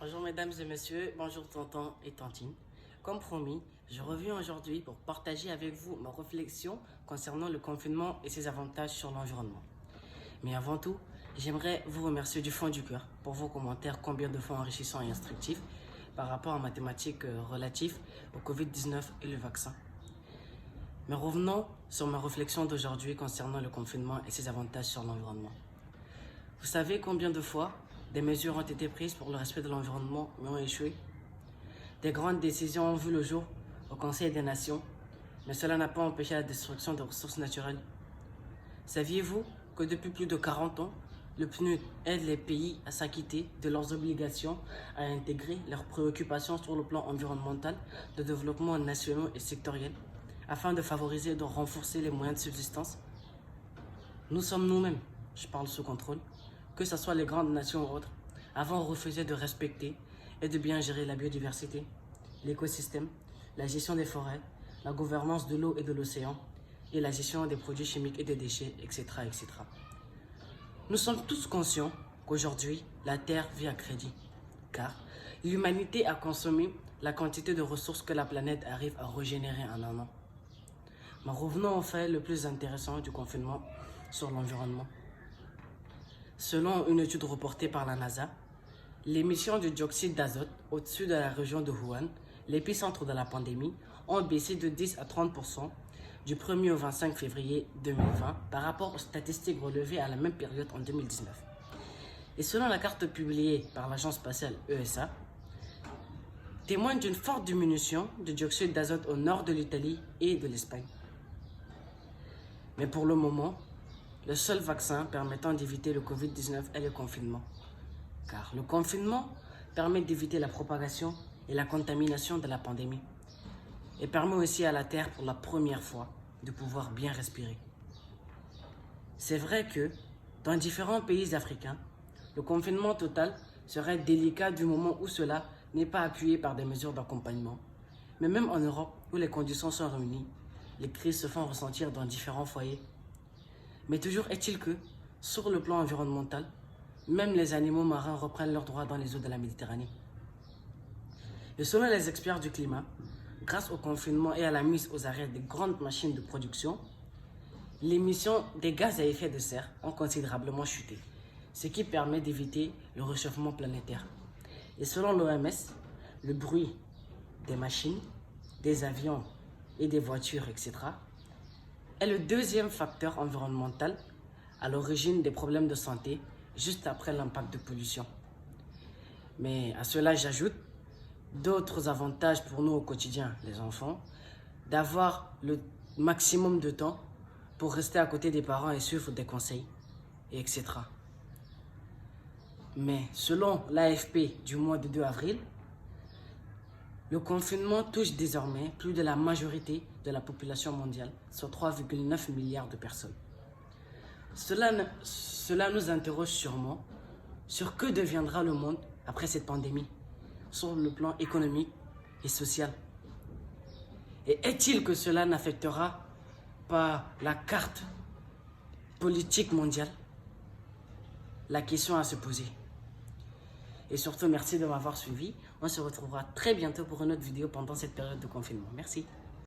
Bonjour mesdames et messieurs, bonjour tonton et tantine. Comme promis, je reviens aujourd'hui pour partager avec vous ma réflexion concernant le confinement et ses avantages sur l'environnement. Mais avant tout, j'aimerais vous remercier du fond du cœur pour vos commentaires combien de fois enrichissants et instructifs par rapport à ma thématique relative au Covid-19 et le vaccin. Mais revenons sur ma réflexion d'aujourd'hui concernant le confinement et ses avantages sur l'environnement. Vous savez combien de fois des mesures ont été prises pour le respect de l'environnement mais ont échoué? Des grandes décisions ont vu le jour au Conseil des Nations, mais cela n'a pas empêché la destruction des ressources naturelles. Saviez-vous que depuis plus de 40 ans, le PNUD aide les pays à s'acquitter de leurs obligations, à intégrer leurs préoccupations sur le plan environnemental, de développement nationaux et sectoriels, afin de favoriser et de renforcer les moyens de subsistance? Nous sommes nous-mêmes, je parle sous contrôle, que ce soit les grandes nations ou autres, avons refusé de respecter et de bien gérer la biodiversité, l'écosystème, la gestion des forêts, la gouvernance de l'eau et de l'océan, et la gestion des produits chimiques et des déchets, etc., etc. Nous sommes tous conscients qu'aujourd'hui, la Terre vit à crédit, car l'humanité a consommé la quantité de ressources que la planète arrive à régénérer en un an. Mais revenons au fait le plus intéressant du confinement sur l'environnement. Selon une étude reportée par la NASA, l'émission de dioxyde d'azote au-dessus de la région de Wuhan, l'épicentre de la pandémie, ont baissé de 10 à 30% du 1er au 25 février 2020 par rapport aux statistiques relevées à la même période en 2019. Et selon la carte publiée par l'agence spatiale ESA, témoigne d'une forte diminution de dioxyde d'azote au nord de l'Italie et de l'Espagne. Mais pour le moment, le seul vaccin permettant d'éviter le Covid-19 est le confinement. Car le confinement permet d'éviter la propagation et la contamination de la pandémie. Et permet aussi à la Terre, pour la première fois, de pouvoir bien respirer. C'est vrai que, dans différents pays africains, le confinement total serait délicat du moment où cela n'est pas appuyé par des mesures d'accompagnement. Mais même en Europe, où les conditions sont réunies, les crises se font ressentir dans différents foyers. Mais toujours est-il que, sur le plan environnemental, même les animaux marins reprennent leurs droits dans les eaux de la Méditerranée. Et selon les experts du climat, grâce au confinement et à la mise aux arrêts des grandes machines de production, l'émission des gaz à effet de serre ont considérablement chuté, ce qui permet d'éviter le réchauffement planétaire. Et selon l'OMS, le bruit des machines, des avions et des voitures, etc., est le deuxième facteur environnemental à l'origine des problèmes de santé, juste après l'impact de pollution. Mais à cela, j'ajoute d'autres avantages pour nous au quotidien, les enfants, d'avoir le maximum de temps pour rester à côté des parents et suivre des conseils, etc. Mais selon l'AFP du mois de 2 avril, le confinement touche désormais plus de la majorité de la population mondiale, soit 3,9 milliards de personnes. Cela nous interroge sûrement sur que deviendra le monde après cette pandémie, sur le plan économique et social. Et est-il que cela n'affectera pas la carte politique mondiale? La question à se poser. Et surtout, merci de m'avoir suivi. On se retrouvera très bientôt pour une autre vidéo pendant cette période de confinement. Merci.